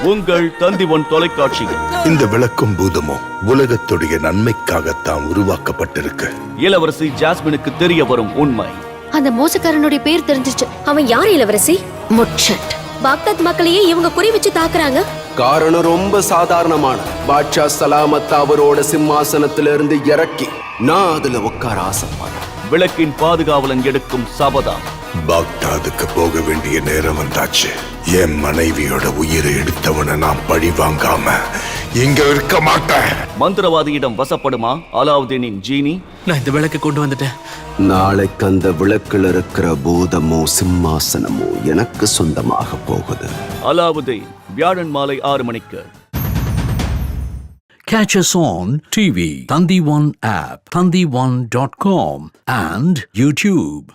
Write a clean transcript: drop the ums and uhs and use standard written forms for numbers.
உங்கள் தந்தி1 தொலைக்காட்சியில். இந்த விளக்கும் பூதமும் உலகத்துடைய நன்மைக்காகத்தான் உருவாக்கப்பட்டிருக்கு. இளவரசி ஜாஸ்மினுக்கு தெரிய வரும் உண்மை. அந்த மோசக்காரனுடைய பேர் தெரிஞ்சிச்சு. அவன் யார் இளவரசி? முட்சட். பாக்தாத் மக்களையே இவங்க குறி வச்சு தாக்குறாங்க. காரணம் ரொம்ப சாதாரணமான. பாட்ஷா சலாமத் அவரோட சிம்மாசனத்திலிருந்து இறக்கி நான் அதுல உட்கார ஆசைப்படுறேன். விளக்கின் பாதுகாவலன் எடுக்கும் சபதம். பாக்தாதுக்கு போக வேண்டிய நேரம் வந்தாச்சு. என் மனைவியோட உயிரை எடுத்தவனை நான் பழி வாங்காம இங்க இருக்க மாட்டேன். மந்திரவாதியிடம் வசப்படுமா அலாவுதீனின் ஜீனி? நான் இந்த விளக்கை கொண்டு வந்துட்டேன். நாளைக்கு அந்த விளக்கில் இருக்கிற பூதமோ சிம்மாசனமோ எனக்கு சொந்தமாக போகுது. அலாவுதீன் வியாழன் மாலை 6 மணிக்கு. Catch us on TV, Thandione app, thandione.com and YouTube.